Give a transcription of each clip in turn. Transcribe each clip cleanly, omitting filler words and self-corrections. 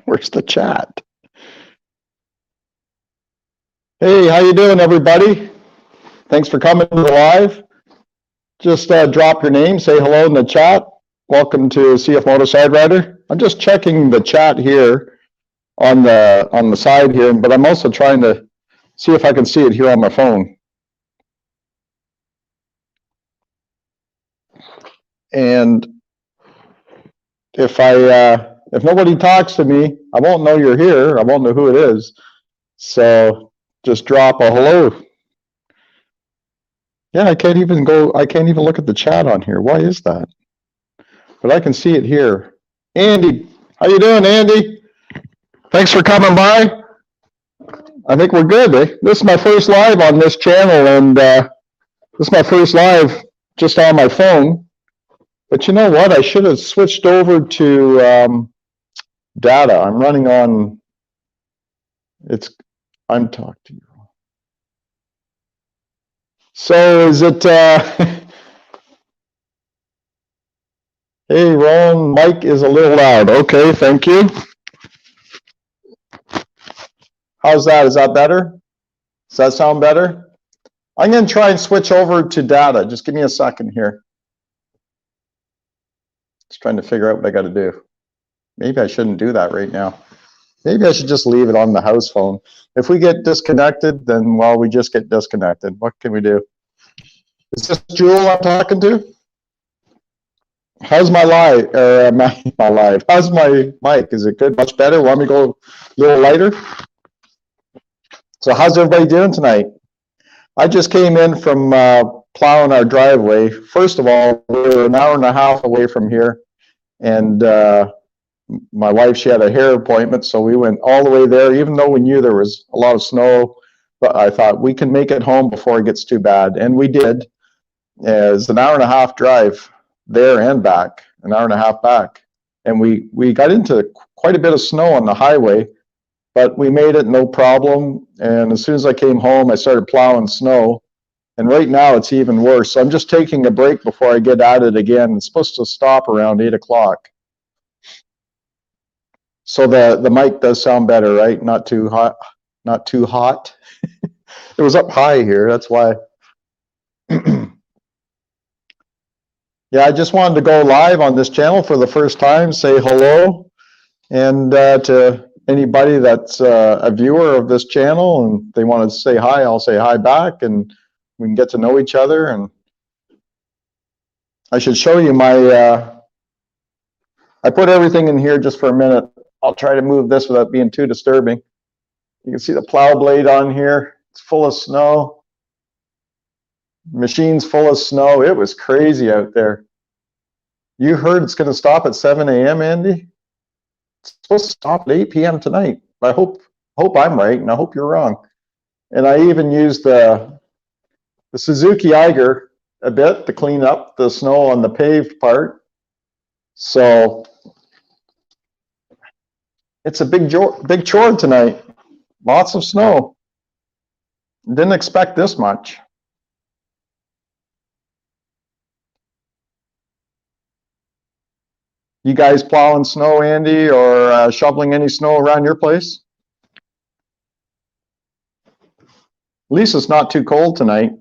Where's the chat? Hey, how you doing, everybody? Thanks for coming to the live. Just drop your name, say hello in the chat. Welcome to CFMOTO Side Rider. I'm just checking the chat here on the side here, but I'm also trying to see if I can see it here on my phone. And if nobody talks to me, I won't know you're here. I won't know who it is. So just drop a hello. Yeah, I can't even look at the chat on here. Why is that? But I can see it here. Andy, how you doing, Andy? Thanks for coming by. I think we're good, eh? This is my first live on this channel, and this is my first live just on my phone. But you know what? I should have switched over to data. I'm running on, I'm talking to you. So is it, hey, Roland, mic is a little loud. Okay, thank you. How's that? Is that better? Does that sound better? I'm going to try and switch over to data. Just give me a second here. Just trying to figure out what I got to do. Maybe I shouldn't do that right now. Maybe I should just leave it on the house phone. If we get disconnected, then, well, we just get disconnected. What can we do? Is this Jewel I'm talking to? How's my live? My live. How's my mic? Is it good? Much better? Want me to go a little lighter? So how's everybody doing tonight? I just came in from plowing our driveway. First of all, we're an hour and a half away from here, and my wife, she had a hair appointment, so we went all the way there, even though we knew there was a lot of snow. But I thought we can make it home before it gets too bad, and we did. It's an hour and a half drive there and back, an hour and a half back, and we got into quite a bit of snow on the highway, but we made it no problem. And as soon as I came home, I started plowing snow, and right now it's even worse. So I'm just taking a break before I get at it again. It's supposed to stop around 8 o'clock. So the mic does sound better, right? Not too hot. Not too hot. It was up high here. That's why. Yeah, I just wanted to go live on this channel for the first time, say hello, and to anybody that's a viewer of this channel and they want to say hi, I'll say hi back, and we can get to know each other. And I should show you my, I put everything in here just for a minute. I'll try to move this without being too disturbing. You can see the plow blade on here. It's full of snow. Machine's full of snow. It was crazy out there. You heard it's going to stop at 7 a.m., Andy? It's supposed to stop at 8 p.m. tonight. I hope I'm right, and I hope you're wrong. And I even used the Suzuki Eiger a bit to clean up the snow on the paved part. So it's a big chore tonight. Lots of snow. Didn't expect this much. You guys plowing snow, Andy, or shoveling any snow around your place? At least it's not too cold tonight.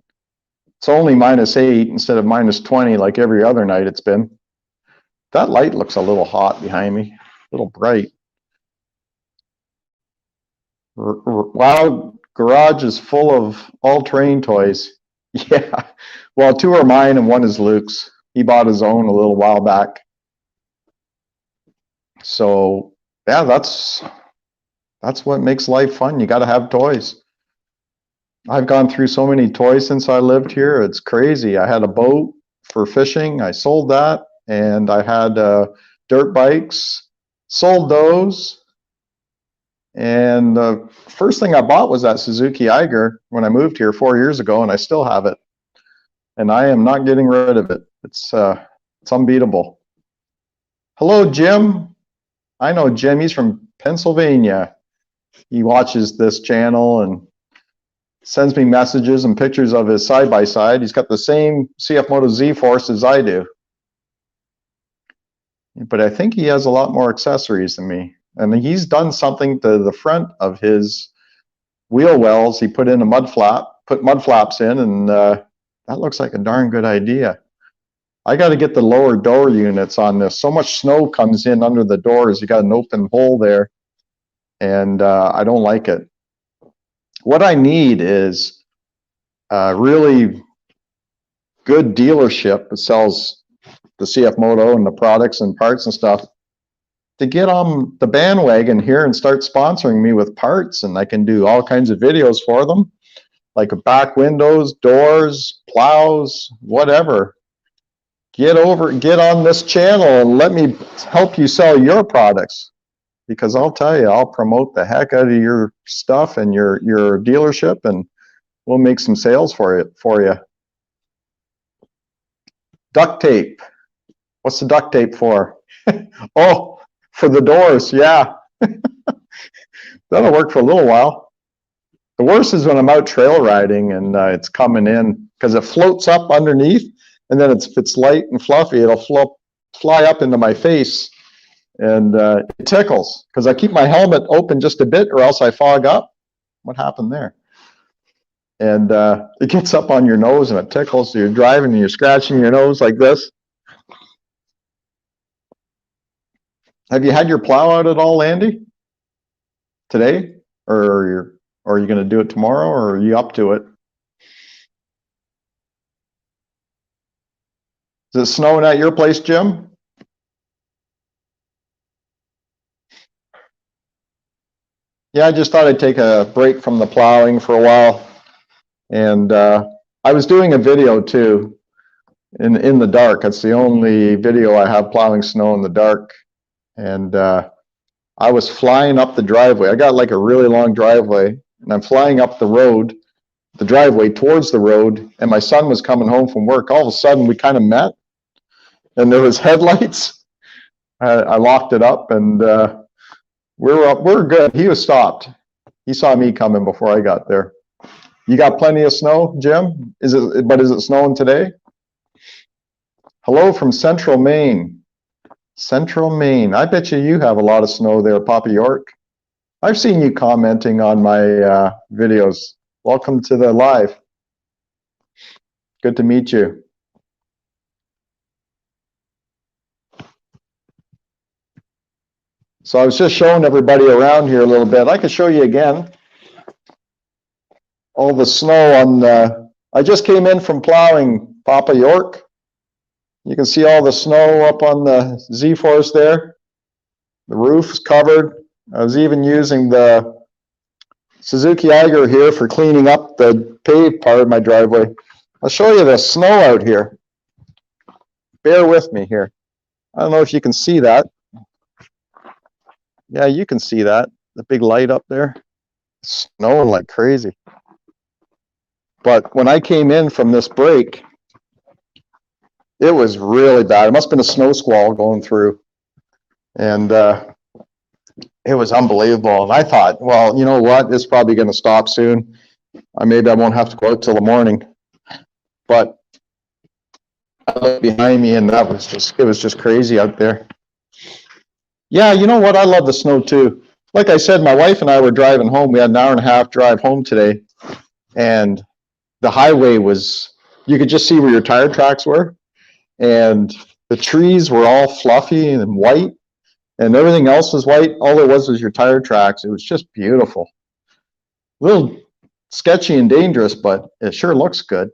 It's only -8 instead of -20 like every other night it's been. That light looks a little hot behind me, a little bright. Wow, garage is full of all-terrain toys. Yeah, well, 2 are mine and 1 is Luke's. He bought his own a little while back. So yeah, that's what makes life fun. You got to have toys. I've gone through so many toys since I lived here. It's crazy. I had a boat for fishing. I sold that, and I had dirt bikes. Sold those. And the first thing I bought was that Suzuki Eiger when I moved here 4 years ago, and I still have it. And I am not getting rid of it. It's unbeatable. Hello, Jim. I know Jim. He's from Pennsylvania. He watches this channel and sends me messages and pictures of his side-by-side. He's got the same CFMOTO ZFORCE as I do. But I think he has a lot more accessories than me. And he's done something to the front of his wheel wells. He put in a mud flap, put mud flaps in, and that looks like a darn good idea. I got to get the lower door units on this. So much snow comes in under the doors. You got an open hole there, and I don't like it. What I need is a really good dealership that sells the CFMOTO and the products and parts and stuff to get on the bandwagon here and start sponsoring me with parts, and I can do all kinds of videos for them, like back windows, doors, plows, whatever. Get on this channel and let me help you sell your products, because I'll tell you, I'll promote the heck out of your stuff and your dealership, and we'll make some sales for you. Duct tape. What's the duct tape for? Oh, for the doors, yeah. That'll work for a little while. The worst is when I'm out trail riding and it's coming in, because it floats up underneath, and then if it's light and fluffy, it'll fly up into my face, and it tickles, because I keep my helmet open just a bit or else I fog up. What happened there? And it gets up on your nose and it tickles, so you're driving and you're scratching your nose like this. Have you had your plow out at all, Andy? Today? Or are you going to do it tomorrow, or are you up to it? Is it snowing at your place, Jim? Yeah, I just thought I'd take a break from the plowing for a while. And I was doing a video too in the dark. It's the only video I have plowing snow in the dark. And I was flying up the driveway. I got like a really long driveway, and I'm flying up the road, the driveway towards the road, and my son was coming home from work. All of a sudden, we kind of met, and there was headlights. I locked it up, and we're good. He was stopped. He saw me coming before I got there. You got plenty of snow, Jim? Is it snowing today? Hello from Central Maine. Central Maine. I bet you have a lot of snow there, Papa York. I've seen you commenting on my videos. Welcome to the live. Good to meet you. So I was just showing everybody around here a little bit. I could show you again. All the snow on the, I just came in from plowing, Papa York. You can see all the snow up on the Z-Force there. The roof is covered. I was even using the Suzuki Eiger here for cleaning up the paved part of my driveway. I'll show you the snow out here. Bear with me here. I don't know if you can see that. Yeah, you can see that. The big light up there. It's snowing like crazy. But when I came in from this break, it was really bad. It must have been a snow squall going through. And it was unbelievable. And I thought, well, you know what? It's probably going to stop soon. Maybe I won't have to go out till the morning. But I looked behind me, and it was just crazy out there. Yeah, you know what? I love the snow too. Like I said, my wife and I were driving home. We had an hour and a half drive home today. And the highway was, you could just see where your tire tracks were. And the trees were all fluffy and white, and everything else was white. All there was your tire tracks. It was just beautiful. A little sketchy and dangerous, but it sure looks good.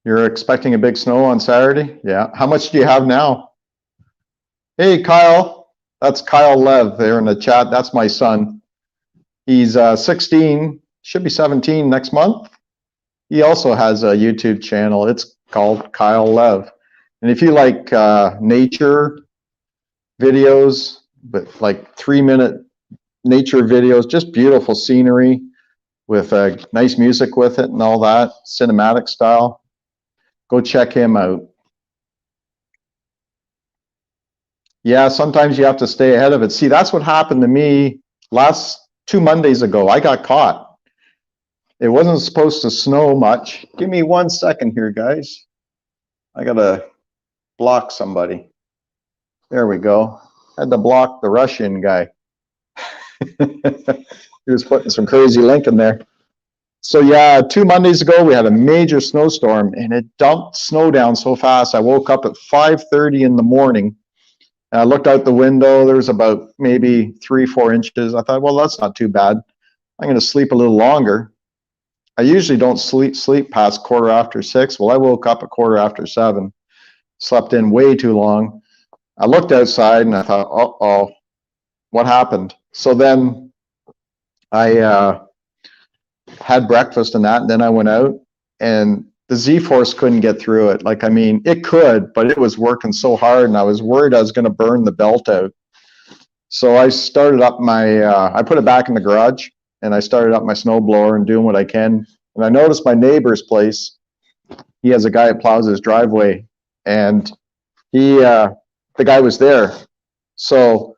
You're expecting a big snow on Saturday? Yeah. How much do you have now? Hey, Kyle. That's Kyle Lev there in the chat. That's my son. He's 16, should be 17 next month. He also has a YouTube channel. It's called Kyle Lev. And if you like nature videos, but like 3-minute nature videos, just beautiful scenery with nice music with it and all that, cinematic style, go check him out. Yeah, sometimes you have to stay ahead of it. See, that's what happened to me last 2 Mondays ago. I got caught. It wasn't supposed to snow much. Give me 1 second here, guys. I gotta block somebody. There we go. Had to block the Russian guy. He was putting some crazy link in there. So yeah, 2 Mondays ago, we had a major snowstorm, and it dumped snow down so fast. I woke up at 5:30 in the morning. And I looked out the window. There was about maybe 3-4 inches. I thought, well, that's not too bad. I'm going to sleep a little longer. I usually don't sleep past 6:15. Well, I woke up at 7:15. Slept in way too long. I looked outside and I thought, uh-oh, what happened? So then I had breakfast and that, and then I went out, and the Z-Force couldn't get through it. Like, I mean, it could, but it was working so hard, and I was worried I was going to burn the belt out. So I started up my, I put it back in the garage, and I started up my snowblower and doing what I can. And I noticed my neighbor's place, he has a guy that plows his driveway, and the guy was there. So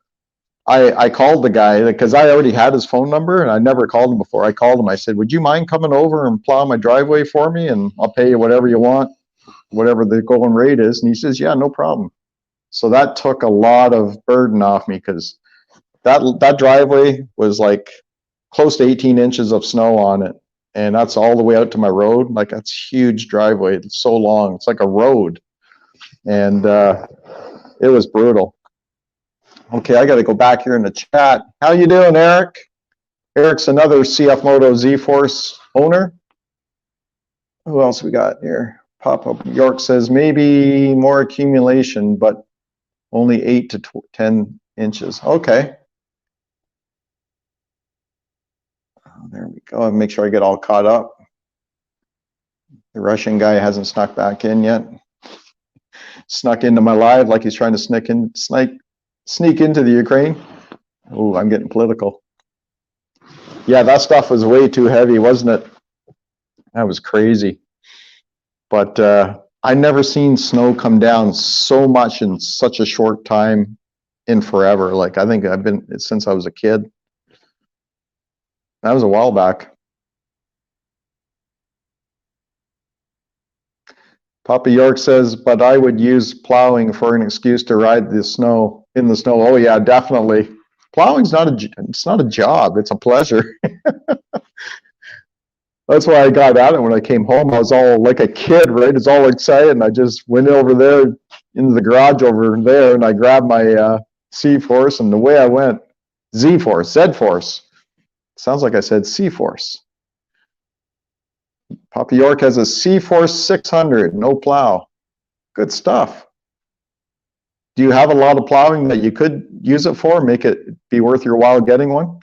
I called the guy because I already had his phone number and I never called him before. I called him. I said, would you mind coming over and plow my driveway for me? And I'll pay you whatever you want, whatever the going rate is. And he says, yeah, no problem. So that took a lot of burden off me, because that driveway was like close to 18 inches of snow on it. And that's all the way out to my road. Like, that's huge driveway. It's so long. It's like a road. And it was brutal. Okay, I got to go back here in the chat. How you doing, Eric? Eric's another CFMOTO ZFORCE owner. Who else we got here? Pop-Up York says maybe more accumulation, but only 8 to 10 inches. Okay. Oh, there we go. I'll make sure I get all caught up. The Russian guy hasn't snuck back in yet. Snuck into my live like he's trying to sneak into the Ukraine. Oh, I'm getting political. Yeah, that stuff was way too heavy, wasn't it? That was crazy. But I never seen snow come down so much in such a short time in forever. Like, I think I've been since I was a kid. That was a while back. Papa York says, but I would use plowing for an excuse to ride the snow in the snow. Oh yeah, definitely. Plowing's not a job. It's a pleasure. That's why I got at it when I came home. I was all like a kid, right? It's all excited. And I just went over there into the garage over there, and I grabbed my C-Force, and the way I went, Z-Force, Z-Force. Sounds like I said C-Force. Papa York has a C-Force 600, no plow. Good stuff. Do you have a lot of plowing that you could use it for, make it be worth your while getting one?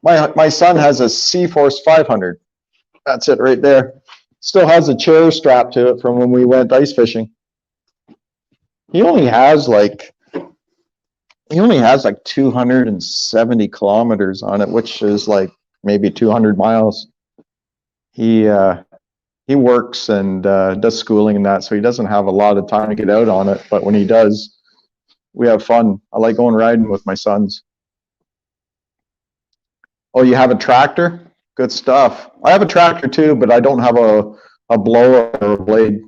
My son has a C-Force 500. That's it right there. Still has a chair strapped to it from when we went ice fishing. He only has like 270 kilometers on it, which is like maybe 200 miles. He works and does schooling and that, so he doesn't have a lot of time to get out on it. But when he does, we have fun. I like going riding with my sons. Oh, you have a tractor? Good stuff. I have a tractor too, but I don't have a blower or a blade.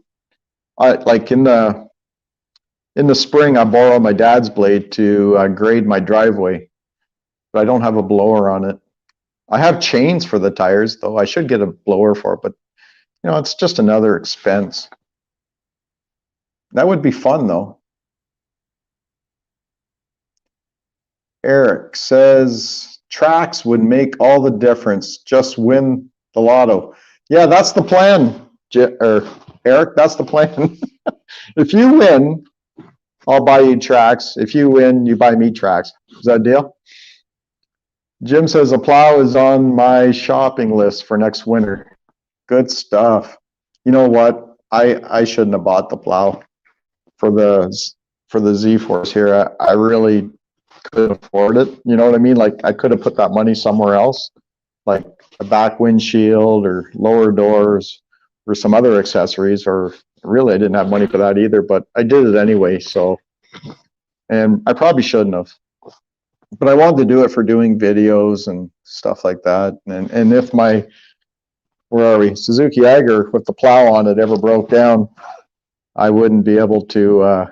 Like in the spring, I borrow my dad's blade to grade my driveway, but I don't have a blower on it. I have chains for the tires, though. I should get a blower for it, but you know, it's just another expense. That would be fun, though. Eric says tracks would make all the difference. Just win the lotto. Yeah, that's the plan, Eric. That's the plan. If you win, I'll buy you tracks. If you win, you buy me tracks. Is that a deal? Jim says a plow is on my shopping list for next winter. Good stuff. You know what? I shouldn't have bought the plow for the Z-Force here. I really couldn't afford it. You know what I mean? Like, I could have put that money somewhere else, like a back windshield or lower doors or some other accessories, or really I didn't have money for that either, but I did it anyway. So, and I probably shouldn't have, but I wanted to do it for doing videos and stuff like that. And if my, where are we, Suzuki Agger with the plow on it ever broke down, I wouldn't be able to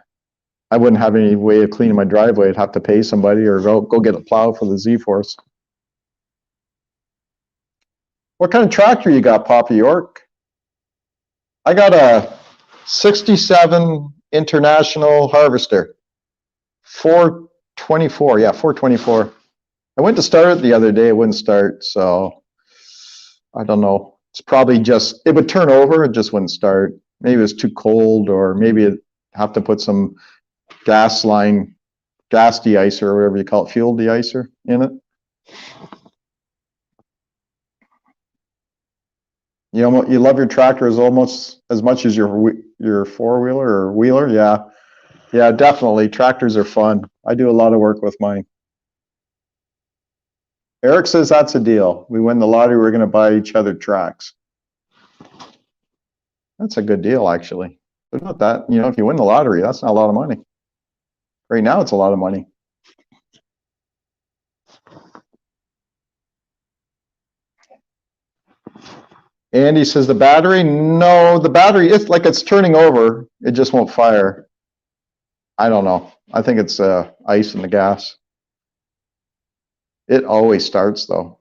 I wouldn't have any way of cleaning my driveway. I'd have to pay somebody or go get a plow for the Z-Force. What kind of tractor you got, Papa York? I got a 67 International Harvester. 424, yeah, 424. I went to start it the other day, it wouldn't start, so I don't know. It's probably just, it would turn over, it just wouldn't start. Maybe it was too cold, or maybe it'd have to put some gas de-icer, or whatever you call it, fuel de-icer in it. You know, you love your tractor almost as much as your four-wheeler or wheeler, yeah. Yeah, definitely. Tractors are fun. I do a lot of work with mine. Eric says that's a deal. We win the lottery, we're going to buy each other tracks. That's a good deal, actually. But about that, you know, if you win the lottery, that's not a lot of money. Right now, it's a lot of money. Andy says the battery? No, the battery, it's like it's turning over. It just won't fire. I don't know. I think it's ice in the gas. It always starts, though.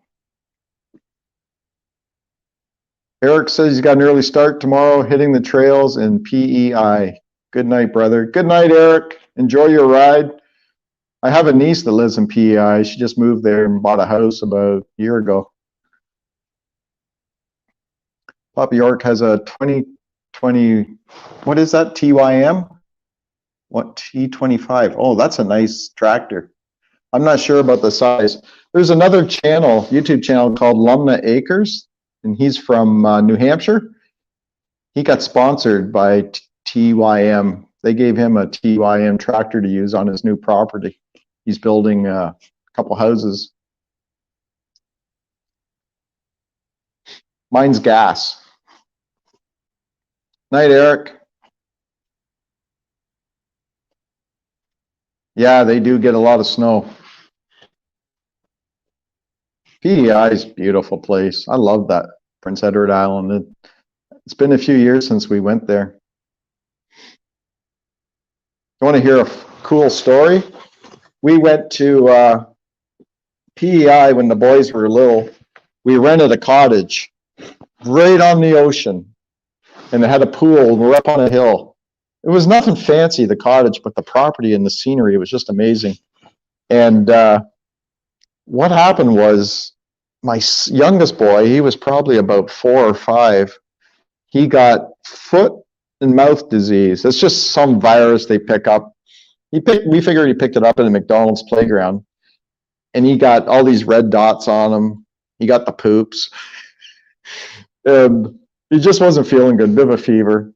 Eric says he's got an early start tomorrow, hitting the trails in PEI. Good night, brother. Good night, Eric. Enjoy your ride. I have a niece that lives in PEI. She just moved there and bought a house about a year ago. Papa York has a 2020, what is that, TYM? What, T25? Oh, that's a nice tractor. I'm not sure about the size. There's another channel, YouTube channel called Lumna Acres, and he's from New Hampshire. He got sponsored by TYM. They gave him a TYM tractor to use on his new property. He's building a couple houses. Mine's gas. Night, Eric. Yeah, they do get a lot of snow. PEI is a beautiful place. I love that, Prince Edward Island. It's been a few years since we went there. You want to hear a cool story? We went to PEI when the boys were little. We rented a cottage right on the ocean, and it had a pool. We're up on a hill. It was nothing fancy, the cottage, but the property and the scenery was just amazing. And what happened was my youngest boy, he was probably about 4 or 5. He got foot and mouth disease. It's just some virus they pick up. We figured he picked it up at a McDonald's playground, and he got all these red dots on him. He got the poops. And he just wasn't feeling good, bit of a fever.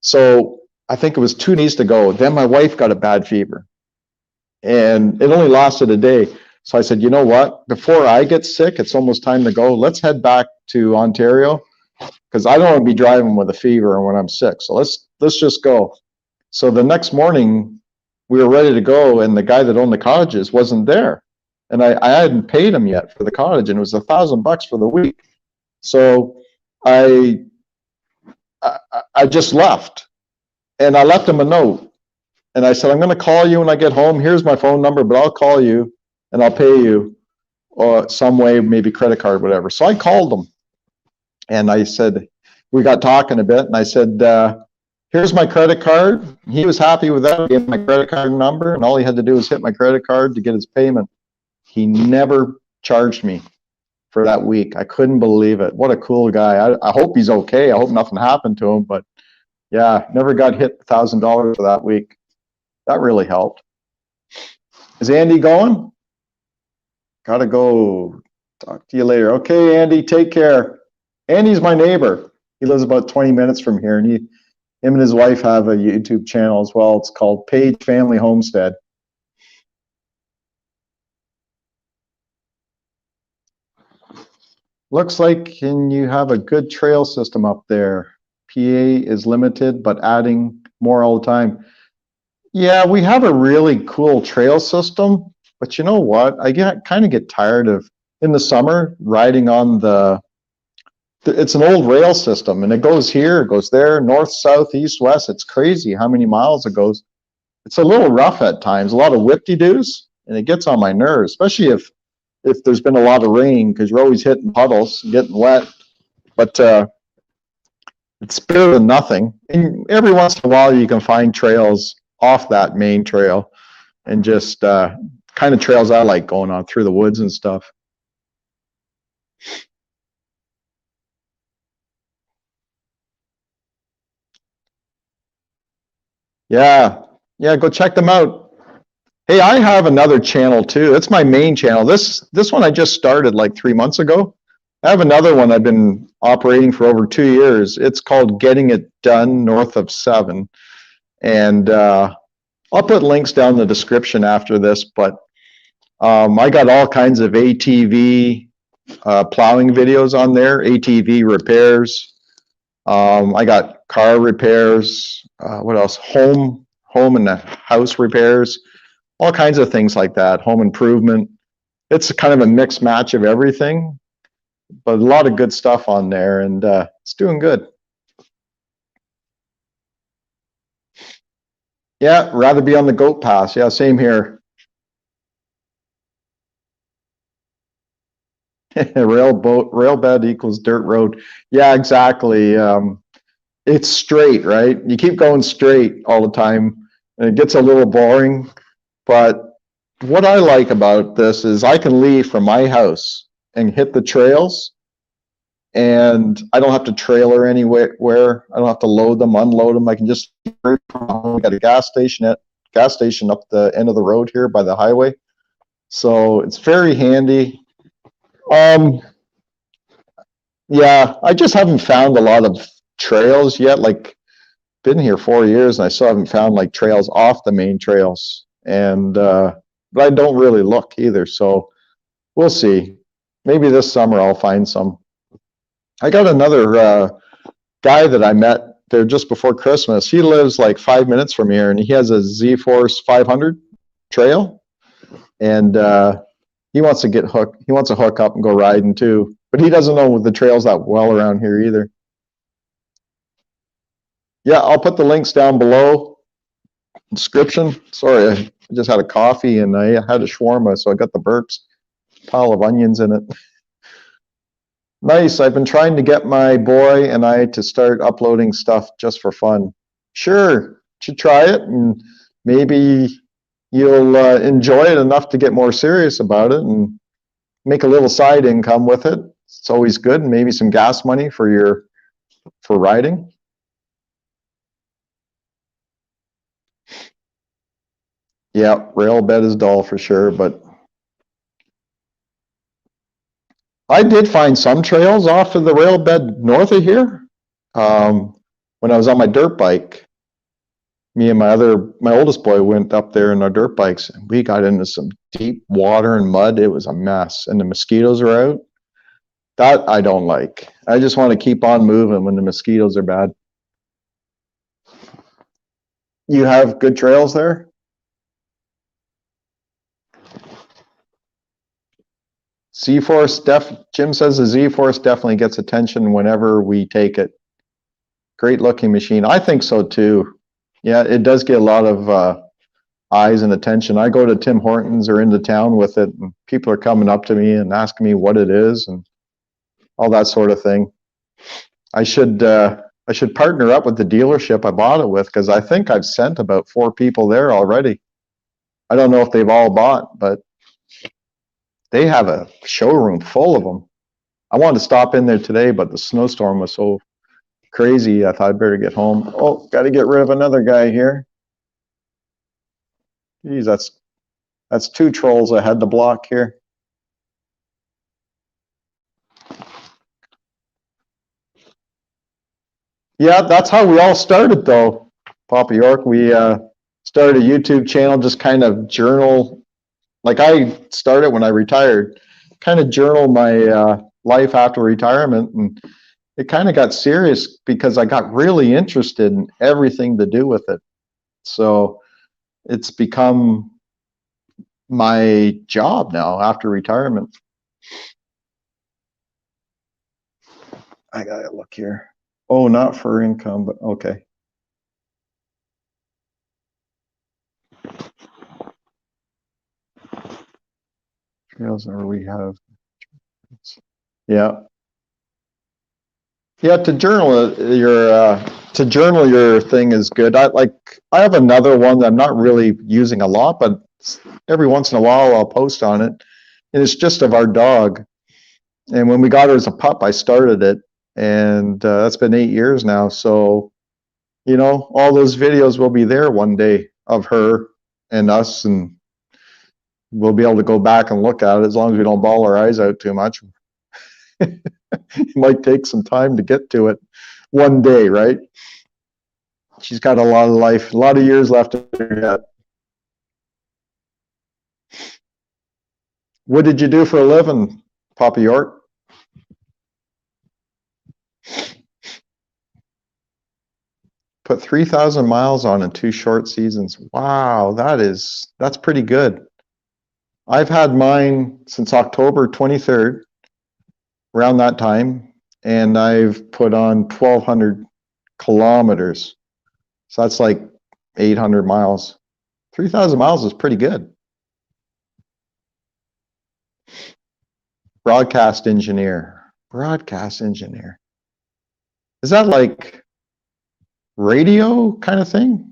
So I think it was 2 days to go. Then my wife got a bad fever, and it only lasted a day. So I said, you know what? Before I get sick, it's almost time to go. Let's head back to Ontario, because I don't want to be driving with a fever when I'm sick. So let's just go. So the next morning, we were ready to go, and the guy that owned the cottages wasn't there, and I hadn't paid him yet for the cottage, and it was $1,000 for the week. So I just left, and I left him a note, and I said, I'm going to call you when I get home. Here's my phone number, but I'll call you, and I'll pay you some way, maybe credit card, whatever. So I called him, and I said, we got talking a bit, and I said, here's my credit card. He was happy with that. I gave him my credit card number, and all he had to do was hit my credit card to get his payment. He never charged me for that week. I couldn't believe it. What a cool guy. I hope he's okay. I hope nothing happened to him, but yeah, never got hit $1,000 for that week. That really helped. Is Andy going? Gotta go. Talk to you later. Okay, Andy, take care. Andy's my neighbor. He lives about 20 minutes from here, and him and his wife have a YouTube channel as well. It's called Page Family Homestead. Looks like you have a good trail system up there. PA is limited, but adding more all the time. Yeah, we have a really cool trail system, but you know what? I kind of get tired of, in the summer, riding on it's an old rail system, and it goes here, it goes there, north, south, east, west. It's crazy how many miles it goes. it's a little rough at times, a lot of whip-de-doos, and it gets on my nerves, especially if there's been a lot of rain, because you're always hitting puddles, getting wet. But it's better than nothing. And every once in a while, you can find trails off that main trail, and just kind of trails I like going on through the woods and stuff. Yeah, yeah, go check them out. Hey, I have another channel too. That's my main channel. This one I just started like 3 months ago. I have another one I've been operating for over 2 years. It's called Getting It Done North of 7. And I'll put links down in the description after this, but I got all kinds of ATV plowing videos on there, ATV repairs. I got car repairs. What else? Home and house repairs. All kinds of things like that. Home improvement. It's kind of a mixed match of everything, but a lot of good stuff on there, and it's doing good. Yeah, rather be on the goat pass. Yeah, same here. Rail bed equals dirt road. Yeah, exactly. It's straight, right? You keep going straight all the time, and it gets a little boring. But what I like about this is I can leave from my house and hit the trails, and I don't have to trailer anywhere. I don't have to load them, unload them. I can just got a gas station up the end of the road here by the highway, so it's very handy. Yeah, I just haven't found a lot of trails yet. Like, been here 4 years and I still haven't found like trails off the main trails, and but I don't really look either. So we'll see. Maybe this summer I'll find some. I got another guy that I met there just before Christmas. He lives like 5 minutes from here, and he has a Z-Force 500 trail, and he wants to get hooked. He wants to hook up and go riding too, but he doesn't know the trails that well around here either. Yeah, I'll put the links down below. Description. Sorry, I just had a coffee and I had a shawarma, so I got the burps. Pile of onions in it. Nice. I've been trying to get my boy and I to start uploading stuff just for fun. Sure, should try it, and maybe you'll enjoy it enough to get more serious about it and make a little side income with it. It's always good, and maybe some gas money for riding. Yeah, rail bed is dull for sure, but I did find some trails off of the rail bed north of here. When I was on my dirt bike, me and my oldest boy went up there in our dirt bikes, and we got into some deep water and mud. It was a mess, and the mosquitoes are out. That I don't like. I just want to keep on moving when the mosquitoes are bad. You have good trails there? Z-Force, Jim says the Z-Force definitely gets attention whenever we take it. Great looking machine. I think so too. Yeah, it does get a lot of eyes and attention. I go to Tim Hortons or into town with it, and people are coming up to me and asking me what it is and all that sort of thing. I should partner up with the dealership I bought it with, because I think I've sent about 4 people there already. I don't know if they've all bought, but they have a showroom full of them. I wanted to stop in there today, but the snowstorm was so crazy, I thought I'd better get home. Oh, got to get rid of another guy here. Geez, that's 2 trolls I had to block here. Yeah, that's how we all started, though, Papa York. We started a YouTube channel, just kind of journal. Like, I started when I retired, kind of journal my life after retirement, and it kind of got serious because I got really interested in everything to do with it. So it's become my job now after retirement. I gotta look here. Oh, not for income, but okay. trails where we have. Yeah. Yeah, to journal your thing is good. I have another one that I'm not really using a lot, but every once in a while I'll post on it. And it's just of our dog. And when we got her as a pup, I started it, and that's been 8 years now. So, all those videos will be there one day of her and us, and we'll be able to go back and look at it as long as we don't bawl our eyes out too much. It might take some time to get to it one day, right? She's got a lot of life, a lot of years left in her yet. What did you do for a living, Papa York? Put 3,000 miles on in 2 short seasons. Wow, that's pretty good. I've had mine since October 23rd, around that time, and I've put on 1,200 kilometers. So that's like 800 miles. 3,000 miles is pretty good. Broadcast engineer. Broadcast engineer. Is that like radio kind of thing?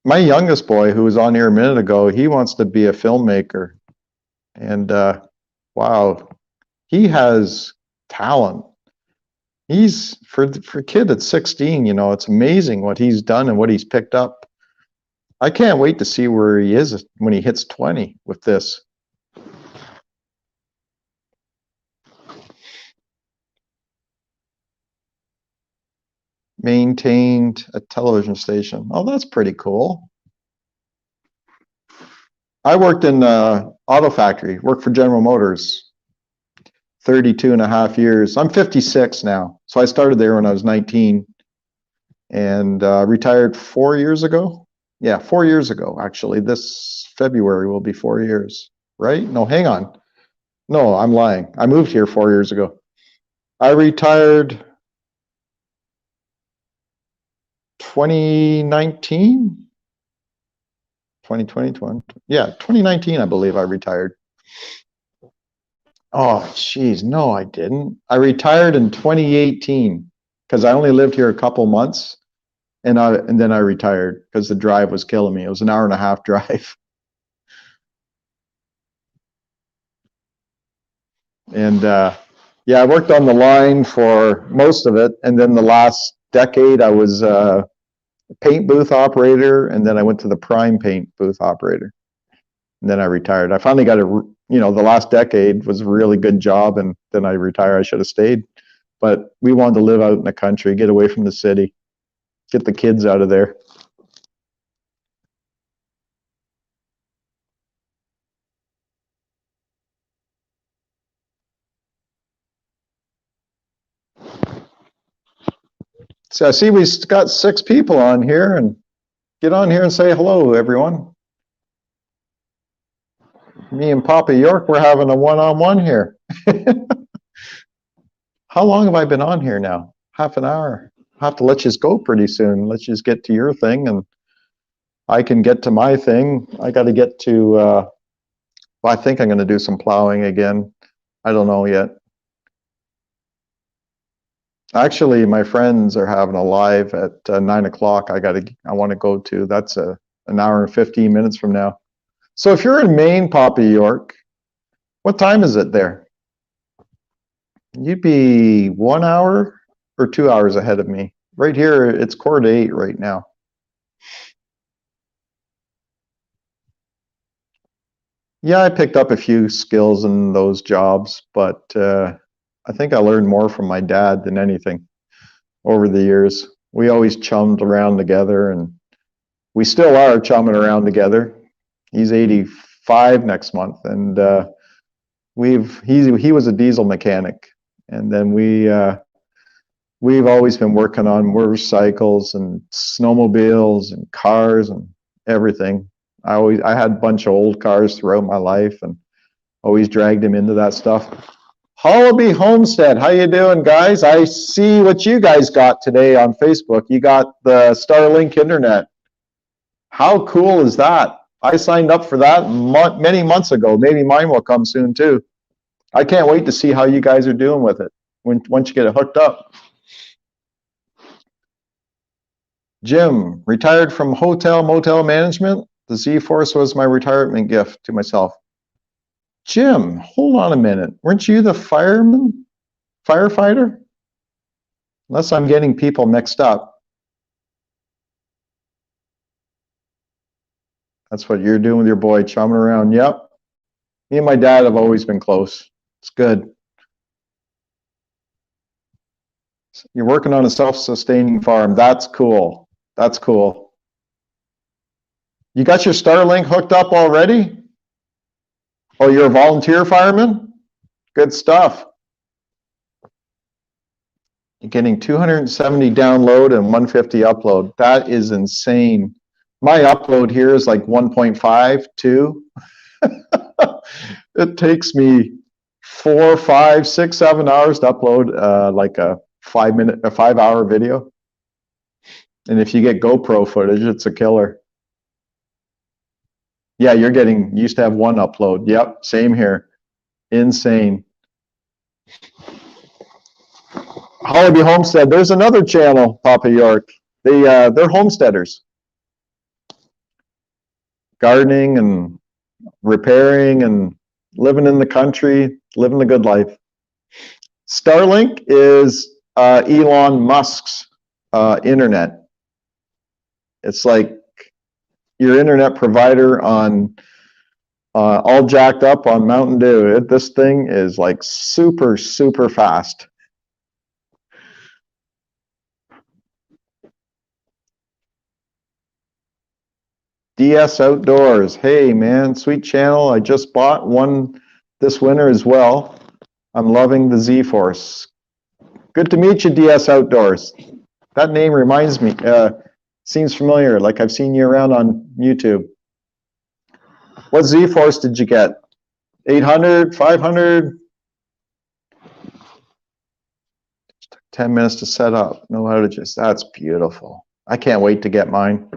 My youngest boy, who was on here a minute ago, he wants to be a filmmaker. And wow, he has talent. He's, for a kid at 16, it's amazing what he's done and what he's picked up. I can't wait to see where he is when he hits 20 with this. Maintained a television station. Oh, that's pretty cool. I worked in an auto factory, worked for General Motors, 32 and a half years. I'm 56 now. So I started there when I was 19 and retired 4 years ago. Yeah, 4 years ago, actually. This February will be 4 years, right? No, hang on. No, I'm lying. I moved here 4 years ago. I retired 2019? 2020, yeah, 2019, I believe I retired. Oh, geez, no, I didn't. I retired in 2018 because I only lived here a couple months, and then I retired because the drive was killing me. It was an hour-and-a-half drive. And yeah, I worked on the line for most of it, and then the last decade I was a paint booth operator, and then I went to the prime paint booth operator, and then I retired. I finally got the last decade was a really good job, and then I retired. I should have stayed, but we wanted to live out in the country, get away from the city, get the kids out of there. So I see we've got 6 people on here, and get on here and say hello, everyone. Me and Papa York, we're having a one-on-one here. How long have I been on here now? Half an hour. I'll have to let you go pretty soon. Let's just get to your thing, and I can get to my thing. I got to get to, well, I think I'm going to do some plowing again. I don't know yet. Actually, my friends are having a live at 9 o'clock. I want to go to. That's an hour and 15 minutes from now. So if you're in Maine, Papa York, what time is it there? You'd be 1 hour or 2 hours ahead of me. Right here, it's 7:45 right now. Yeah, I picked up a few skills in those jobs, but I think I learned more from my dad than anything over the years. We always chummed around together, and we still are chumming around together. He's 85 next month, and he was a diesel mechanic, and then we've always been working on motorcycles and snowmobiles and cars and everything. I had a bunch of old cars throughout my life, and always dragged him into that stuff. Hollaby Homestead, how you doing, guys? I see what you guys got today on Facebook. You got the Starlink internet. How cool is that? I signed up for that many months ago. Maybe mine will come soon too. I can't wait to see how you guys are doing with it once you get it hooked up. Jim, retired from hotel motel management. The Z-Force was my retirement gift to myself. Jim, hold on a minute. Weren't you the firefighter? Unless I'm getting people mixed up. That's what you're doing with your boy, chumming around. Yep. Me and my dad have always been close. It's good. You're working on a self-sustaining farm. That's cool. That's cool. You got your Starlink hooked up already? Oh, you're a volunteer fireman? Good stuff. You're getting 270 download and 150 upload. That is insane. My upload here is like 1.5, 2. It takes me 4, 5, 6, 7 hours to upload like a 5-hour video. And if you get GoPro footage, it's a killer. Yeah, you used to have 1 upload. Yep, same here. Insane. Hollaby Homestead. There's another channel, Papa York. They're homesteaders. Gardening and repairing and living in the country, living the good life. Starlink is Elon Musk's internet. It's like your internet provider on all jacked up on Mountain Dew. This thing is like super, super fast. DS Outdoors. Hey man, sweet channel. I just bought one this winter as well. I'm loving the Z-Force. Good to meet you, DS Outdoors. That name reminds me, seems familiar, like I've seen you around on YouTube. What Z-Force did you get? 800, 500? 10 minutes to set up. No outages. That's beautiful. I can't wait to get mine.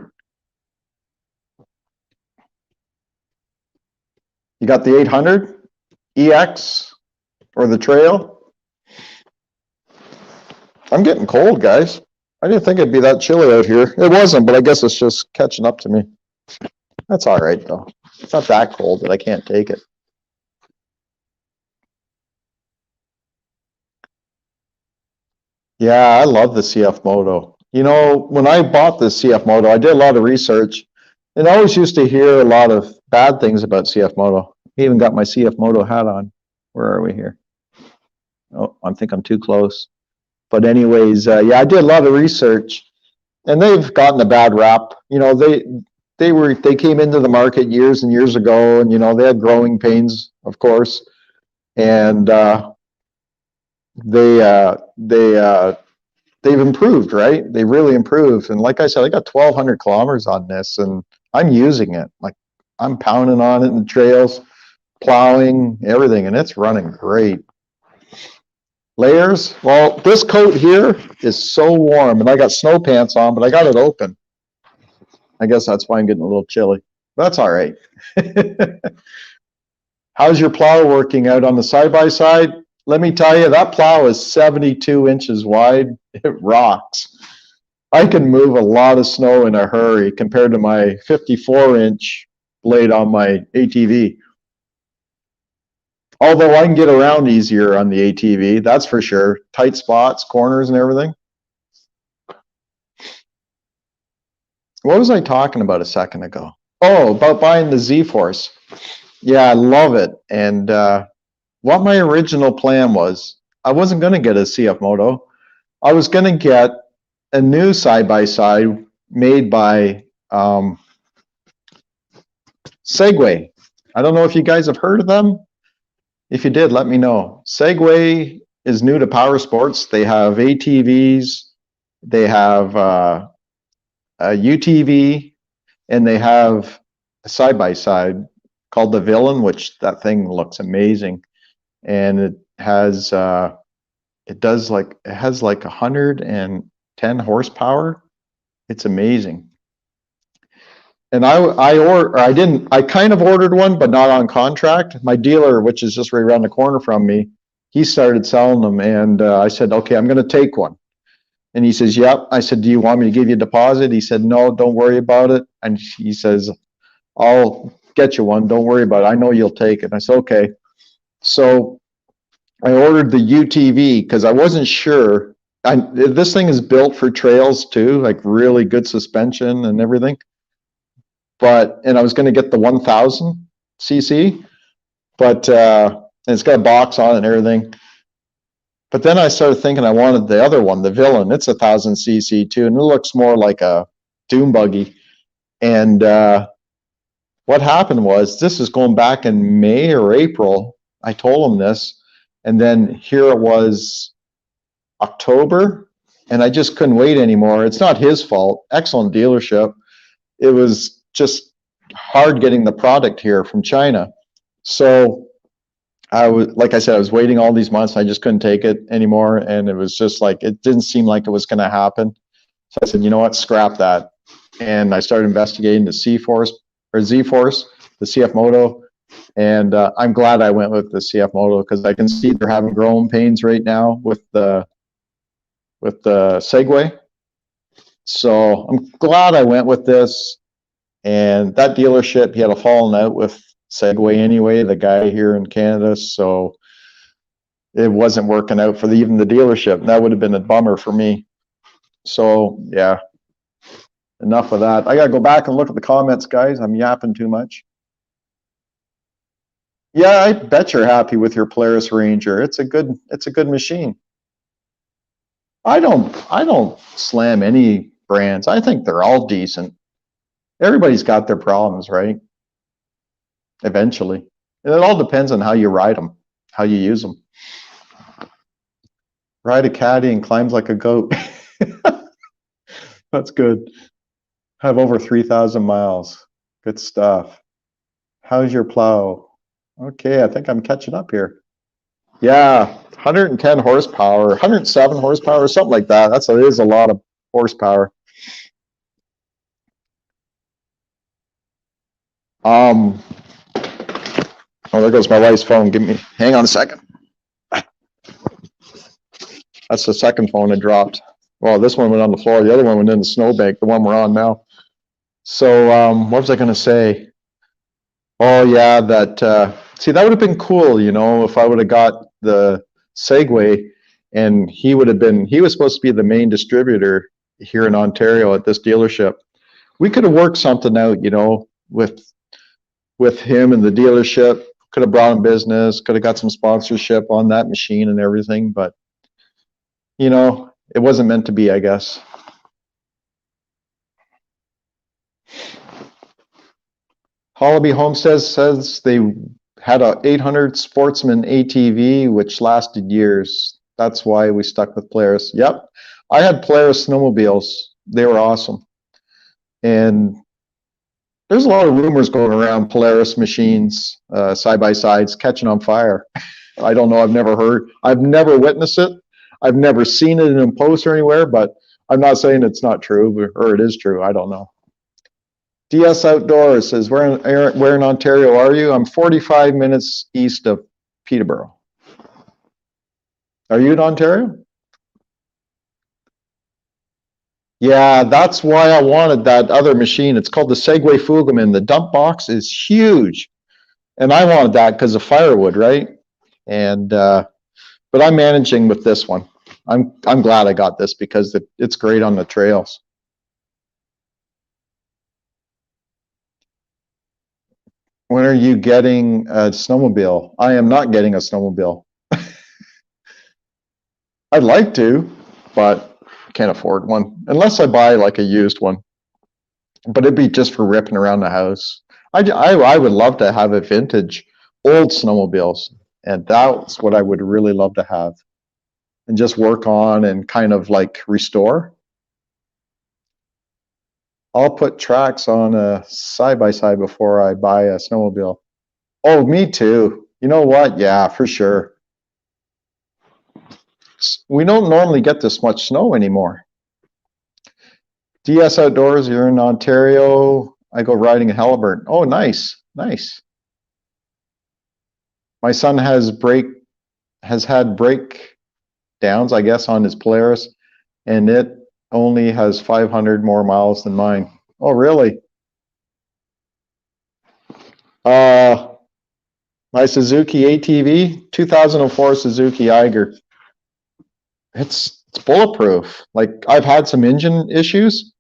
You got the 800 EX or the Trail? I'm getting cold, guys. I didn't think it'd be that chilly out here. It wasn't, but I guess it's just catching up to me. That's all right, though. It's not that cold that I can't take it. Yeah, I love the CFMOTO. You know, when I bought the CFMOTO, I did a lot of research, and I always used to hear a lot of bad things about CFMOTO. I even got my CFMOTO hat on. Where are we here? Oh, I think I'm too close. But anyways, yeah, I did a lot of research, and they've gotten a bad rap. You know, they came into the market years and years ago, and you know they had growing pains, of course, and they've improved, right? They really improved, and like I said, I got 1,200 kilometers on this, and I'm using it. Like I'm pounding on it in the trails, plowing, everything, and it's running great. Layers, well, this coat here is so warm, and I got snow pants on, but I got it open. I guess that's why I'm getting a little chilly. That's all right. How's your plow working out on the side-by-side? Let me tell you, that plow is 72 inches wide. It rocks. I can move a lot of snow in a hurry compared to my 54-inch blade on my ATV. Although I can get around easier on the ATV, that's for sure. Tight spots, corners, and everything. What was I talking about a second ago? Oh, about buying the Z-Force. Yeah, I love it. And what my original plan was, I wasn't going to get a CFMOTO. I was going to get a new side-by-side made by Segway. I don't know if you guys have heard of them. If you did, let me know. Segway is new to power sports. They have ATVs, they have a UTV, and they have a side-by-side called the Villain, which that thing looks amazing. And it has it has like 110 horsepower. It's amazing. And I kind of ordered one, but not on contract. My dealer, which is just right around the corner from me, he started selling them, and I said, okay, I'm going to take one. And he says, yep. I said, do you want me to give you a deposit? He said, no, don't worry about it. And he says, I'll get you one. Don't worry about it. I know you'll take it. And I said, okay. So I ordered the UTV because I wasn't sure. This thing is built for trails too, like really good suspension and everything. And I was going to get the 1000 cc, but it's got a box on it and everything. But then I started thinking I wanted the other one, the Villain. It's 1000 cc too, and it looks more like a dune buggy. And what happened was, this is going back in May or April. I told him this, and then here it was October, and I just couldn't wait anymore. It's not his fault. Excellent dealership. It was just hard getting the product here from China. So like I said, I was waiting all these months. I just couldn't take it anymore. And it was just like, it didn't seem like it was going to happen. So I said, you know what, scrap that. And I started investigating the ZFORCE, the CFMOTO. And I'm glad I went with the CFMOTO, because I can see they're having growing pains right now with the Segway. So I'm glad I went with this. And that dealership, he had a falling out with Segway anyway, the guy here in Canada. So it wasn't working out for even the dealership. That would have been a bummer for me. So yeah, enough of that. I got to go back and look at the comments, guys. I'm yapping too much. Yeah, I bet you're happy with your Polaris Ranger. It's a good machine. I don't slam any brands. I think they're all decent. Everybody's got their problems, right? Eventually. And it all depends on how you ride them, how you use them. Ride a caddy and climbs like a goat. That's good. Have over 3,000 miles. Good stuff. How's your plow? Okay, I think I'm catching up here. Yeah, 110 horsepower, 107 horsepower, something like that. It is a lot of horsepower. Oh, there goes my wife's phone. Hang on a second. That's the second phone I dropped. Well, this one went on the floor. The other one went in the snowbank, the one we're on now. So what was I going to say? Oh, yeah, see, that would have been cool, you know, if I would have got the Segway, and he was supposed to be the main distributor here in Ontario at this dealership. We could have worked something out, you know, with him and the dealership. Could have brought him business, could have got some sponsorship on that machine and everything, but you know, it wasn't meant to be, I guess. Hollaby Homestead says they had a 800 Sportsman ATV which lasted years. That's why we stuck with Polaris. Yep, I had Polaris snowmobiles. They were awesome. And there's a lot of rumors going around Polaris machines, side-by-sides, catching on fire. I don't know, I've never witnessed it. I've never seen it in a post or anywhere, but I'm not saying it's not true, or it is true, I don't know. DS Outdoors says, where in Ontario are you? I'm 45 minutes east of Peterborough. Are you in Ontario? Yeah, that's why I wanted that other machine. It's called the Segway Fugaman. The dump box is huge. And I wanted that because of firewood, right? And but I'm managing with this one. I'm glad I got this because it's great on the trails. When are you getting a snowmobile? I am not getting a snowmobile. I'd like to, but can't afford one unless I buy like a used one. But it'd be just for ripping around the house. I would love to have a vintage old snowmobiles, and that's what I would really love to have, and just work on and kind of like restore. I'll put tracks on a side-by-side before I buy a snowmobile. Oh, me too. You know what? Yeah, for sure. We don't normally get this much snow anymore. DS Outdoors, you're in Ontario. I go riding a Halliburton. Oh, nice, nice. My son has had breakdowns, I guess, on his Polaris, and it only has 500 more miles than mine. Oh, really? My Suzuki ATV, 2004 Suzuki Eiger. It's bulletproof. Like, I've had some engine issues,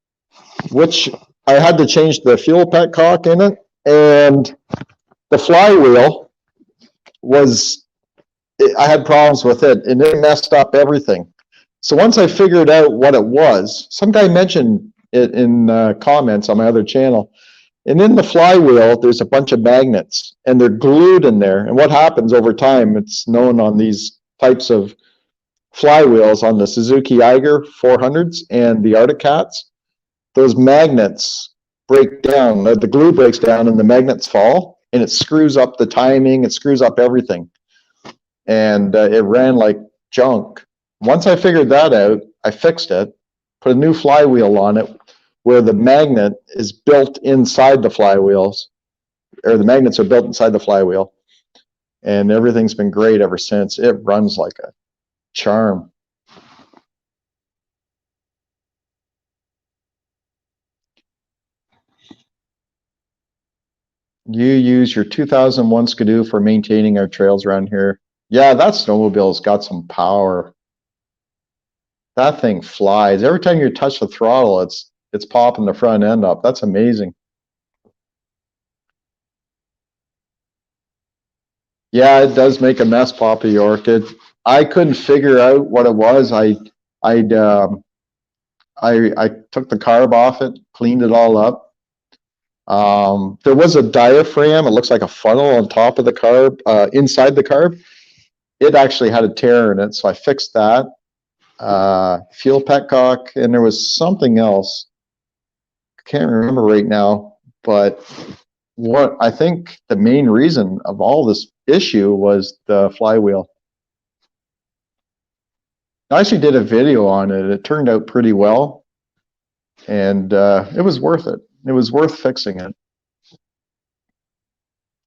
which I had to change the fuel petcock in it, and the flywheel I had problems with it, and it messed up everything. So once I figured out what it was, some guy mentioned it in comments on my other channel, and in the flywheel, there's a bunch of magnets, and they're glued in there. And what happens over time, it's known on these types of flywheels on the Suzuki Eiger 400s and the Arctic Cats, those magnets break down, the glue breaks down and the magnets fall, and it screws up the timing, it screws up everything. And it ran like junk. Once I figured that out, I fixed it, put a new flywheel on it where the magnet is built inside the flywheels, or the magnets are built inside the flywheel. And everything's been great ever since. It runs like a charm. You use your 2001 Skidoo for maintaining our trails around here. Yeah, that snowmobile's got some power. That thing flies. Every time you touch the throttle, it's popping the front end up. That's amazing. Yeah, it does make a mess, Papa York. I couldn't figure out what it was. I took the carb off it, cleaned it all up. There was a diaphragm. It looks like a funnel on top of the carb, inside the carb. It actually had a tear in it, so I fixed that. Fuel petcock, and there was something else. I can't remember right now, but what I think the main reason of all this issue was the flywheel. I actually did a video on it. It turned out pretty well, and it was worth it. It was worth fixing it.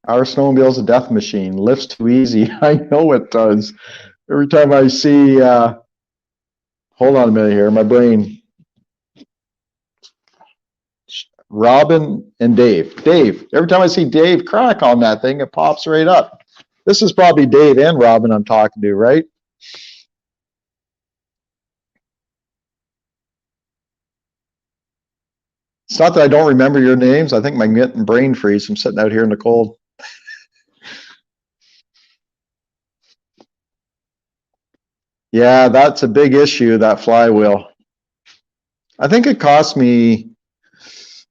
Our snowmobile's a death machine. Lifts too easy. I know it does. Every time I see, hold on a minute here, my brain. Robin and Dave. Dave. Every time I see Dave crack on that thing, it pops right up. This is probably Dave and Robin I'm talking to, right? It's not that I don't remember your names. I think I'm getting brain freeze from sitting out here in the cold. Yeah, that's a big issue, that flywheel. I think it cost me,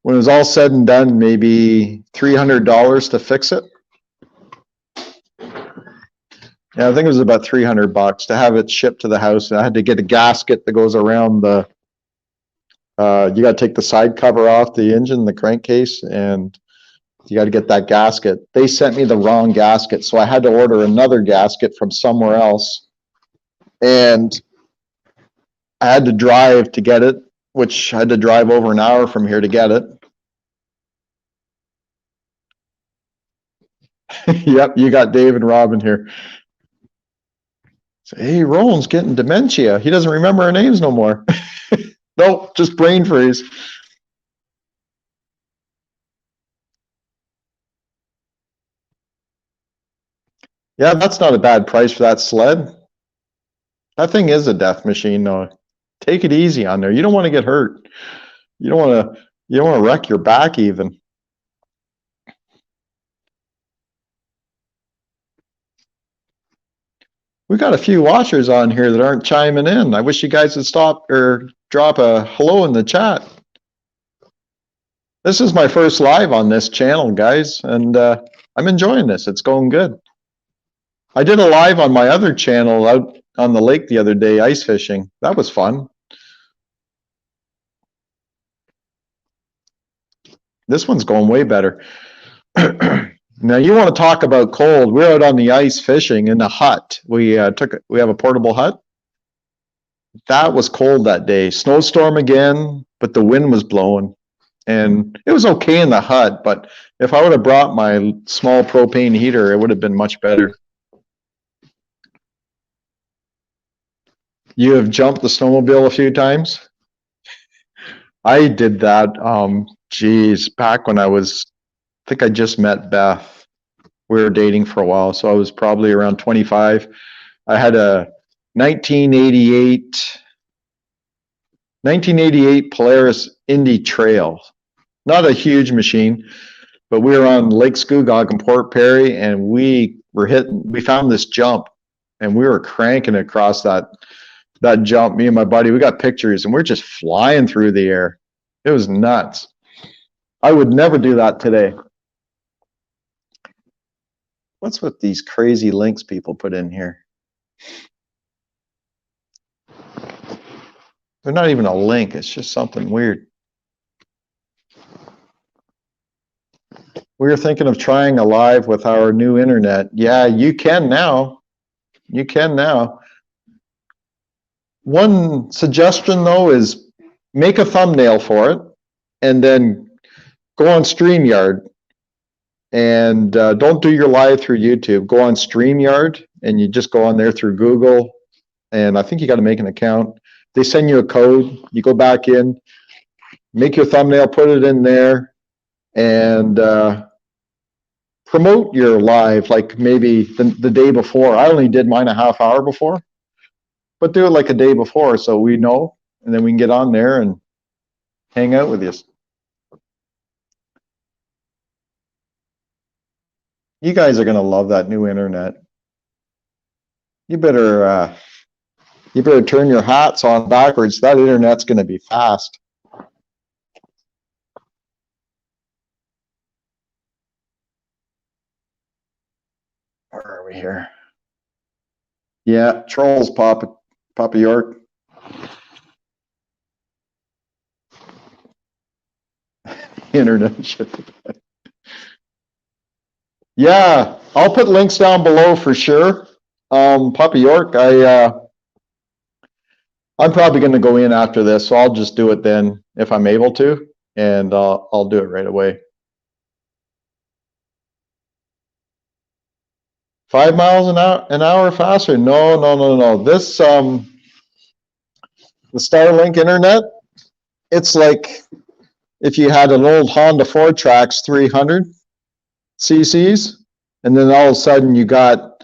when it was all said and done, maybe $300 to fix it. Yeah, I think it was about $300 to have it shipped to the house. And I had to get a gasket that goes around the, you got to take the side cover off the engine, the crankcase, and you got to get that gasket. They sent me the wrong gasket, so I had to order another gasket from somewhere else. And I had to drive to get it, which I had to drive over an hour from here to get it. Yep, you got Dave and Robin here. So, hey, Roland's getting dementia. He doesn't remember our names no more. Nope, just brain freeze. Yeah, that's not a bad price for that sled. That thing is a death machine, though. Take it easy on there. You don't want to get hurt. You don't want to wreck your back even. We got a few watchers on here that aren't chiming in. I wish you guys would stop or drop a hello in the chat. This is my first live on this channel, guys, and I'm enjoying this. It's going good. I did a live on my other channel out on the lake the other day, ice fishing. That was fun. This one's going way better. Now you want to talk about cold. We're out on the ice fishing in a hut. We have a portable hut. That was cold that day. Snowstorm again, but the wind was blowing. And it was okay in the hut, but if I would have brought my small propane heater, it would have been much better. You have jumped the snowmobile a few times? I did that, geez, back when I think I just met Beth. We were dating for a while, so I was probably around 25. I had a 1988 Polaris Indy Trail. Not a huge machine, but we were on Lake Scugog in Port Perry, and we found this jump, and we were cranking across that jump. Me and my buddy, we got pictures, and we're just flying through the air. It was nuts. I would never do that today. What's with these crazy links people put in here? They're not even a link, it's just something weird. We were thinking of trying a live with our new internet. Yeah, you can now. You can now. One suggestion, though, is make a thumbnail for it and then go on StreamYard. And don't do your live through YouTube. Go on StreamYard, and you just go on there through Google. And I think you got to make an account. They send you a code. You go back in, make your thumbnail, put it in there, and promote your live like maybe the day before. I only did mine a half hour before, but do it like a day before so we know, and then we can get on there and hang out with you. You guys are going to love that new internet. You better turn your hats on backwards. That internet's going to be fast. Where are we here? Yeah, trolls, Papa York. Internet shit. Yeah, I'll put links down below for sure. Papa York, I'm probably going to go in after this, so I'll just do it then if I'm able to, and I'll do it right away. 5 miles an hour faster? No. This the Starlink internet, it's like if you had an old Honda 4Trax 300 cc's, and then all of a sudden you got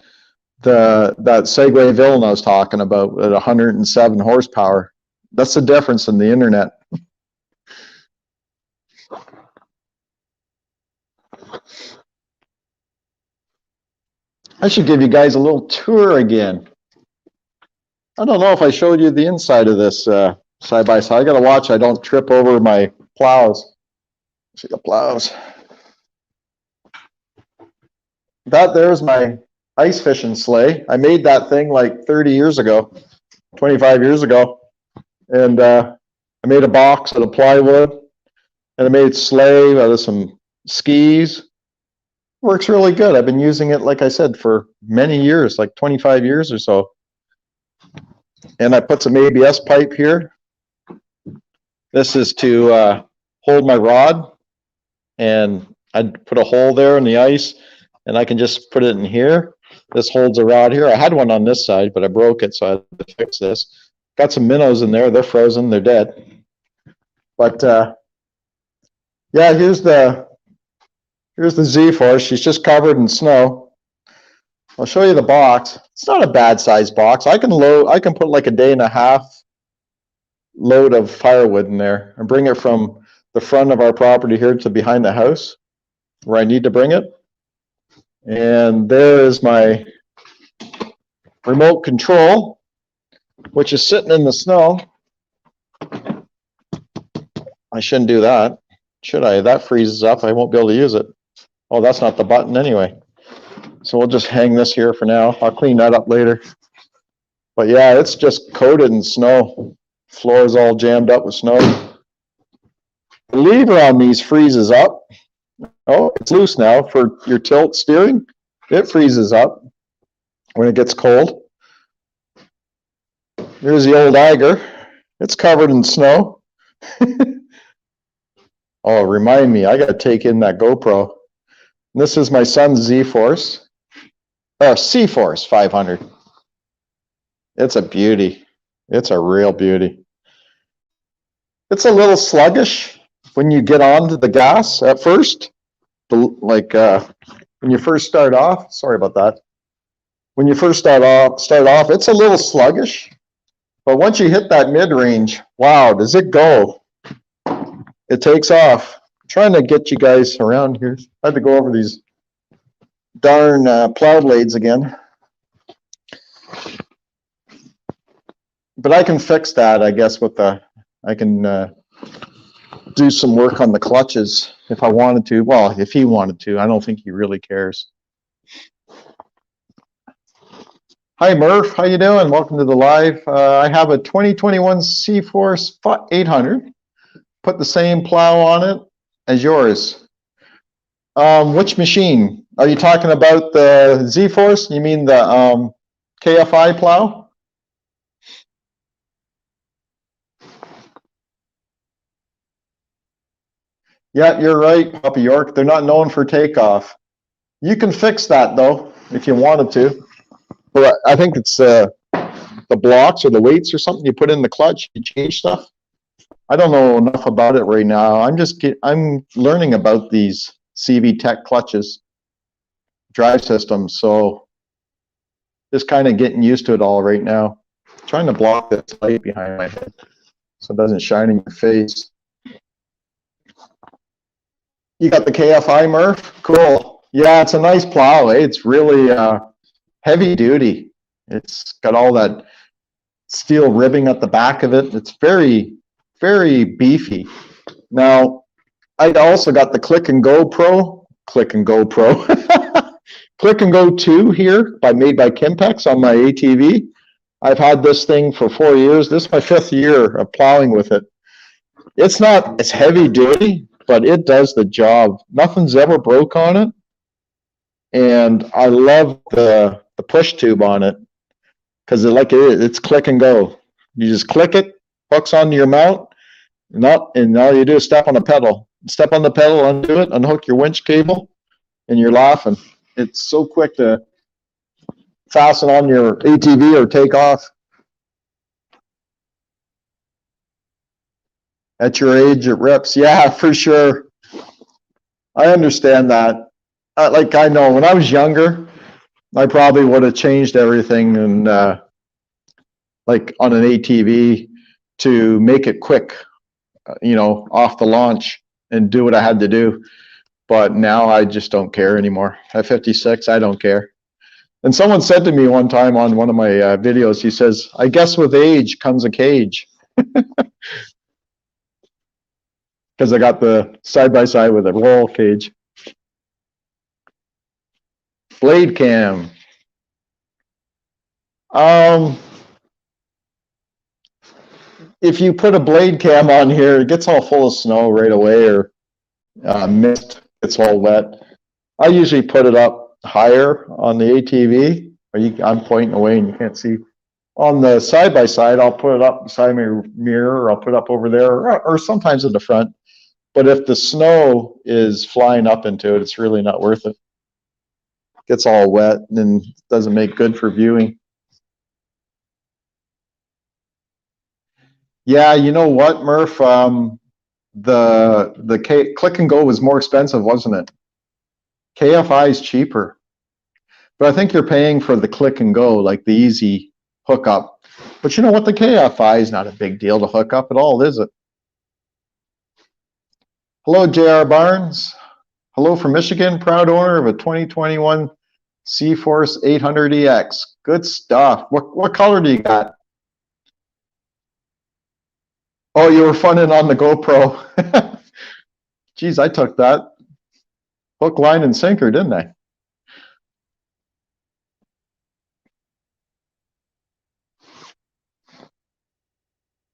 that Segway Villain I was talking about at 107 horsepower. That's the difference in the internet. I should give you guys a little tour again. I don't know if I showed you the inside of this side by side. I gotta watch I don't trip over my plows. See the plows. That there's my ice fishing sleigh. I made that thing like 30 years ago, 25 years ago. And I made a box out of plywood, and I made sleigh out of some skis. Works really good. I've been using it, like I said, for many years, like 25 years or so. And I put some ABS pipe here. This is to hold my rod, and I put a hole there in the ice, and I can just put it in here. This holds a rod here. I had one on this side, but I broke it, so I had to fix this. Got some minnows in there. They're frozen. They're dead. But yeah, here's the Z-Force. She's just covered in snow. I'll show you the box. It's not a bad sized box. I can put like a day and a half load of firewood in there and bring it from the front of our property here to behind the house where I need to bring it. And there is my remote control, which is sitting in the snow. I shouldn't do that, should I? That freezes up. I won't be able to use it. Oh, that's not the button anyway. So we'll just hang this here for now. I'll clean that up later. But yeah, it's just coated in snow. Floor is all jammed up with snow. The lever on these freezes up. Oh, it's loose now for your tilt steering. It freezes up when it gets cold. Here's the old Eiger. It's covered in snow. Oh, remind me, I got to take in that GoPro. This is my son's Z-Force, or C-Force 500. It's a beauty. It's a real beauty. It's a little sluggish when you get onto the gas at first. Like when you first start off, sorry about that. When you first start off, it's a little sluggish. But once you hit that mid-range, wow, does it go? It takes off. I'm trying to get you guys around here. I had to go over these darn plow blades again. But I can fix that, I guess, with I can do some work on the clutches if I wanted to. Well, if he wanted to. I don't think he really cares. Hi, Murph. How you doing? Welcome to the live. I have a 2021 C-Force 800. Put the same plow on it as yours. Which machine? Are you talking about the Z-Force? You mean the KFI plow? Yeah, you're right, Papa York. They're not known for takeoff. You can fix that, though, if you wanted to. But I think it's the blocks or the weights or something you put in the clutch. You change stuff. I don't know enough about it right now. I'm learning about these CV Tech clutches, drive systems. So just kind of getting used to it all right now. Trying to block this light behind my head so it doesn't shine in your face. You got the KFI, Murph? Cool. Yeah, it's a nice plow. Eh? It's really heavy duty. It's got all that steel ribbing at the back of it. It's very, very beefy. Now, I also got the Click and Go Pro. Click and Go Pro. Click and Go 2 here, made by Kimpex on my ATV. I've had this thing for 4 years. This is my 5th year of plowing with it. It's not as heavy duty, but it does the job. Nothing's ever broke on it. And I love the push tube on it because it's click and go. You just click it, hooks onto your mount, and all you do is step on the pedal. Step on the pedal, undo it, unhook your winch cable, and you're laughing. It's so quick to fasten on your ATV or take off. At your age, it rips. Yeah, for sure. I understand that. I know when I was younger, I probably would have changed everything and like on an ATV to make it quick, off the launch and do what I had to do. But now I just don't care anymore. At 56, I don't care. And someone said to me one time on one of my videos, he says, I guess with age comes a cage. Because I got the side-by-side with a roll cage. Blade cam. If you put a blade cam on here, it gets all full of snow right away, or mist gets all wet. I usually put it up higher on the ATV. I'm pointing away and you can't see. On the side-by-side, I'll put it up beside my mirror, or I'll put it up over there, or sometimes in the front. But if the snow is flying up into it, it's really not worth it. It gets all wet and doesn't make good for viewing. Yeah, you know what, Murph? The Click and Go was more expensive, wasn't it? KFI is cheaper. But I think you're paying for the Click and Go, like the easy hookup. But you know what? The KFI is not a big deal to hook up at all, is it? Hello, J.R. Barnes. Hello from Michigan, proud owner of a 2021 C-Force 800EX. Good stuff. What color do you got? Oh, you were funning on the GoPro. Geez, I took that. Hook, line, and sinker, didn't I?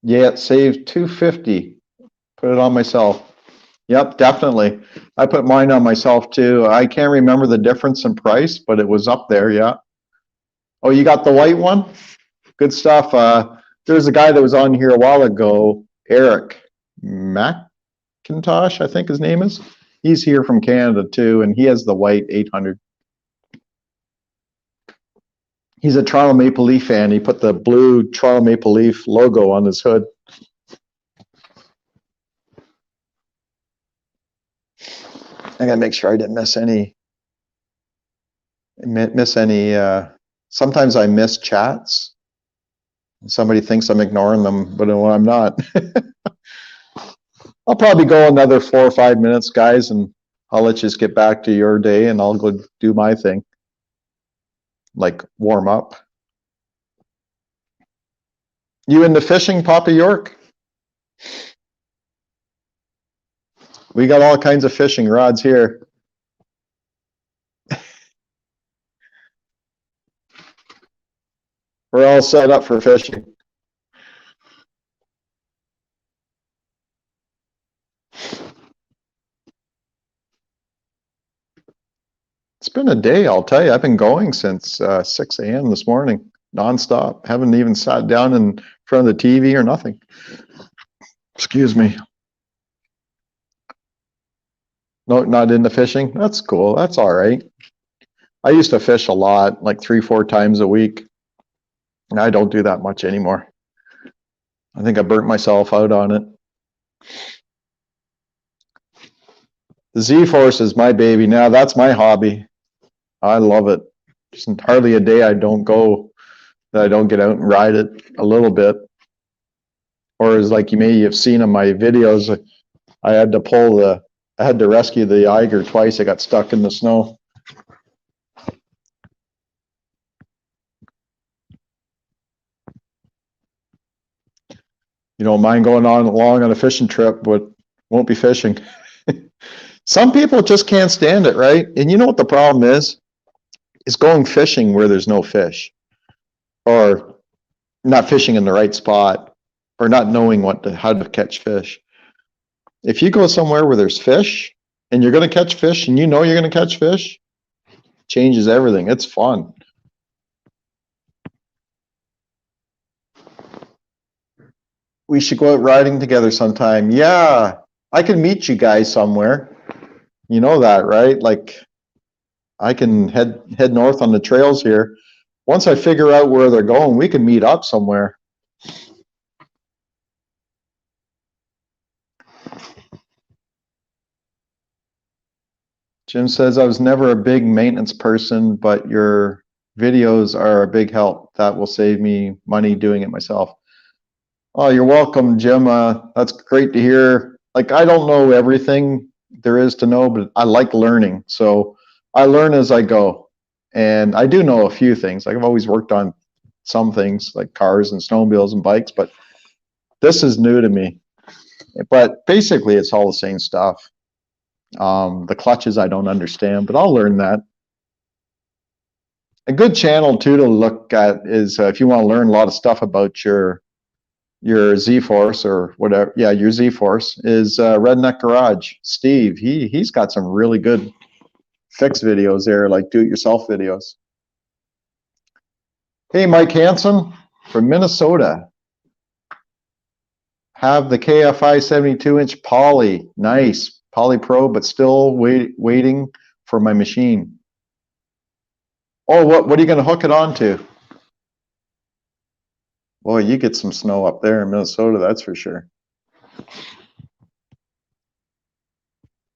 Yeah, it saved $250. Put it on myself. Yep, definitely. I put mine on myself too. I can't remember the difference in price, but it was up there, yeah. Oh, you got the white one? Good stuff. There's a guy that was on here a while ago, Eric Mack, McIntosh, I think his name is. He's here from Canada too, and he has the white 800. He's a Toronto Maple Leaf fan. He put the blue Toronto Maple Leaf logo on his hood. I gotta make sure I didn't miss any. Sometimes I miss chats. Somebody thinks I'm ignoring them, but when I'm not. I'll probably go another 4 or 5 minutes, guys, and I'll let you get back to your day, and I'll go do my thing, like warm up. You into fishing, Papa York? We got all kinds of fishing rods here. We're all set up for fishing. It's been a day, I'll tell you. I've been going since 6 a.m. this morning, nonstop. Haven't even sat down in front of the TV or nothing. Excuse me. No, not into fishing? That's cool. That's all right. I used to fish a lot, like 3 or 4 times a week. And I don't do that much anymore. I think I burnt myself out on it. The Z-Force is my baby now. That's my hobby. I love it. There's hardly a day I don't go that I don't get out and ride it a little bit. Or as like you may have seen in my videos, I had to rescue the Eiger twice. I got stuck in the snow. You don't mind going along on a fishing trip, but won't be fishing. Some people just can't stand it, right? And you know what the problem is? It's going fishing where there's no fish, or not fishing in the right spot, or not knowing how to catch fish. If you go somewhere where there's fish, and you're going to catch fish, and you know you're going to catch fish, changes everything. It's fun. We should go out riding together sometime. Yeah, I can meet you guys somewhere. You know that, right? Like, I can head north on the trails here. Once I figure out where they're going, we can meet up somewhere. Jim says, I was never a big maintenance person, but your videos are a big help. That will save me money doing it myself. Oh, you're welcome, Jim. That's great to hear. Like, I don't know everything there is to know, but I like learning. So I learn as I go. And I do know a few things. Like, I've always worked on some things like cars and snowmobiles and bikes, but this is new to me. But basically, it's all the same stuff. The clutches I don't understand, but I'll learn that. A good channel too to look at is if you want to learn a lot of stuff about your Z-Force or whatever. Yeah, your Z-Force is Redneck Garage. Steve, he's got some really good fix videos there, like do-it-yourself videos. Hey, Mike Hansen from Minnesota. Have the KFI 72-inch Poly. Nice. Poly Pro, but still waiting for my machine. Oh, what are you going to hook it onto? Boy, you get some snow up there in Minnesota, that's for sure.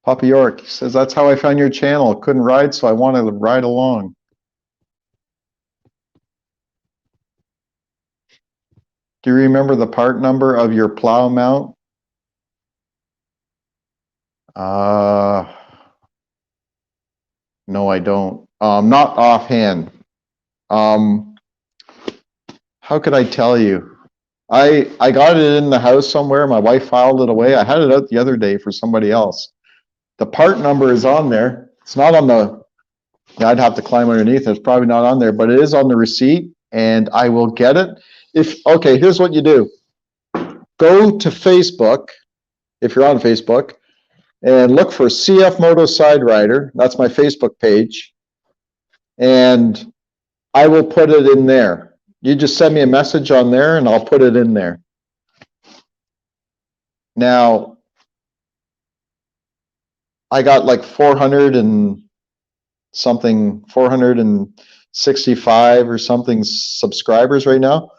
Papa York says, that's how I found your channel. Couldn't ride, so I wanted to ride along. Do you remember the part number of your plow mount? No, I don't. Not offhand. How could I tell you? I got it in the house somewhere. My wife filed it away. I had it out the other day for somebody else. The part number is on there. It's not on the, I'd have to climb underneath. It's probably not on there, but it is on the receipt, and I will get it. Okay, here's what you do. Go to Facebook, if you're on Facebook, and look for CFMOTO Side Rider. That's my Facebook page. And I will put it in there. You just send me a message on there and I'll put it in there. Now, I got like 400 and something, 465 or something subscribers right now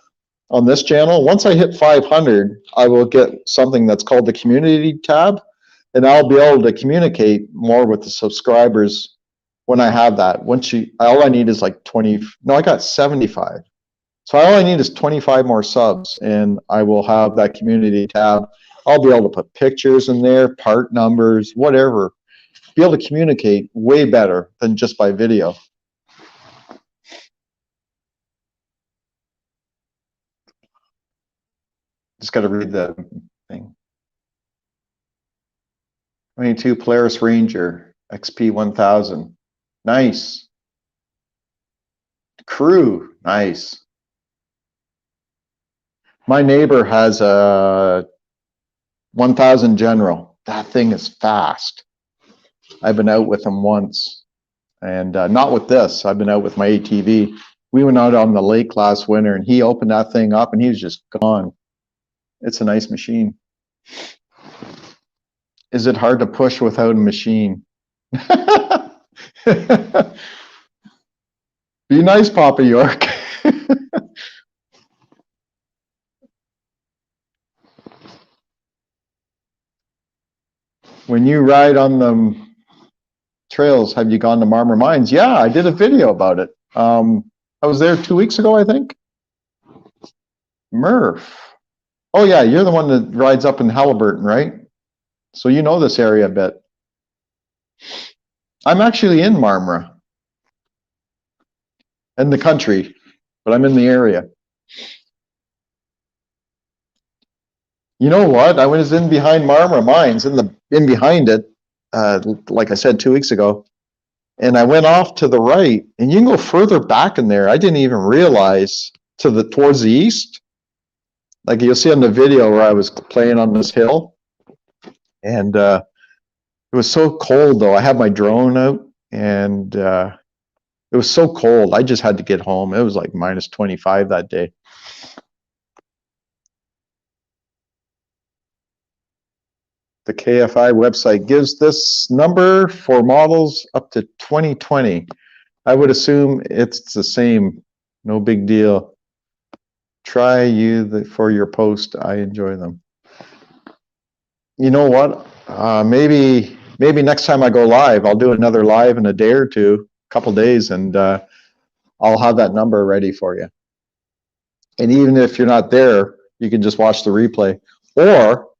on this channel. Once I hit 500, I will get something that's called the community tab, and I'll be able to communicate more with the subscribers when I have that. All I need is like 20, no, I got 75. So all I need is 25 more subs, and I will have that community tab. I'll be able to put pictures in there, part numbers, whatever. Be able to communicate way better than just by video. Just got to read the thing. 22 Polaris Ranger XP 1000. Nice. Crew. Nice. My neighbor has a 1000 General. That thing is fast. I've been out with him once, and not with this. I've been out with my ATV. We went out on the lake last winter, and he opened that thing up, and he was just gone. It's a nice machine. Is it hard to push without a machine? Be nice, Papa York. When you ride on the trails, have you gone to Marmor Mines? Yeah, I did a video about it. I was there 2 weeks ago, I think. Murph. Oh yeah, you're the one that rides up in Halliburton, right? So you know this area a bit. I'm actually in Marmora. In the country, but I'm in the area. You know what? I was in behind Marmora Mines, in behind it, like I said 2 weeks ago, and I went off to the right, and you can go further back in there. I didn't even realize towards the east. Like you'll see on the video where I was playing on this hill, and it was so cold though. I had my drone out, and it was so cold. I just had to get home. It was like minus 25 that day. The KFI website gives this number for models up to 2020. I would assume it's the same. No big deal. Try for your post. I enjoy them. You know what? Maybe next time I go live, I'll do another live in a day or two, couple days, and I'll have that number ready for you. And even if you're not there, you can just watch the replay. Or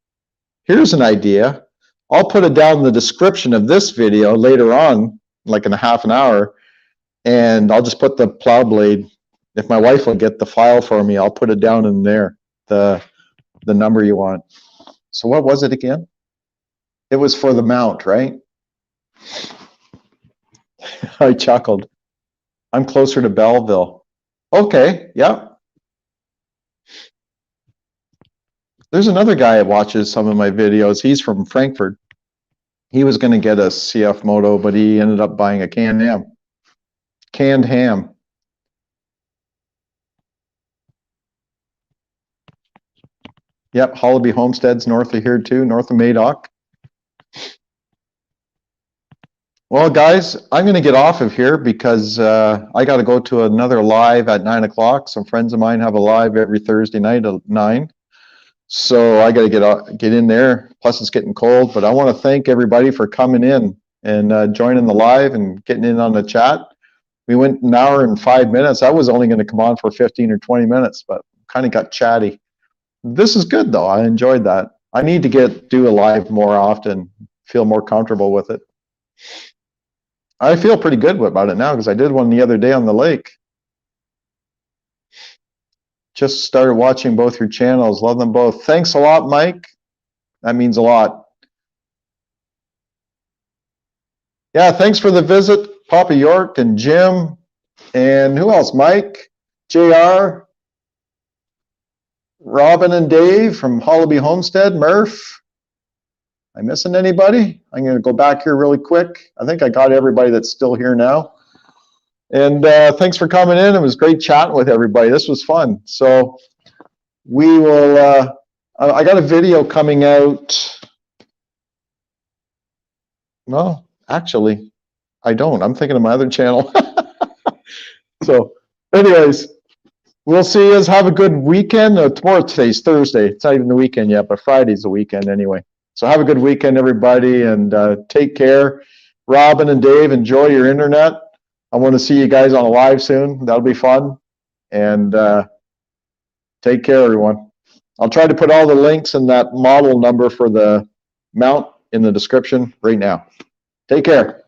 here's an idea. I'll put it down in the description of this video later on, like in a half an hour, and I'll just put the plow blade. If my wife will get the file for me, I'll put it down in there, the number you want. So what was it again? It was for the mount, right? I chuckled. I'm closer to Belleville. Okay, yeah. There's another guy that watches some of my videos. He's from Frankfurt. He was going to get a CFMOTO, but he ended up buying a canned ham. Canned ham. Yep, Hollaby Homestead's north of here too, north of Madoc. Well, guys, I'm going to get off of here because I got to go to another live at 9 o'clock. Some friends of mine have a live every Thursday night at 9. So I got to get in there. Plus, it's getting cold. But I want to thank everybody for coming in and joining the live and getting in on the chat. We went an hour and 5 minutes. I was only going to come on for 15 or 20 minutes, but kind of got chatty. This is good, though. I enjoyed that. I need to do a live more often, feel more comfortable with it. I feel pretty good about it now because I did one the other day on the lake. Just started watching both your channels. Love them both. Thanks a lot, Mike. That means a lot. Yeah, thanks for the visit, Papa York and Jim. And who else? Mike, JR, Robin and Dave from Hollaby Homestead, Murph. Am I missing anybody? I'm going to go back here really quick. I think I got everybody that's still here now. And thanks for coming in. It was great chatting with everybody. This was fun. So we will, I got a video coming out No, actually, I don't. I'm thinking of my other channel. So, anyways, we'll see you. Have a good weekend. Today's Thursday. It's not even the weekend yet, but Friday's the weekend anyway. So have a good weekend, everybody, and take care. Robin and Dave, enjoy your internet. I want to see you guys on a live soon. That'll be fun. And take care, everyone. I'll try to put all the links and that model number for the mount in the description right now. Take care.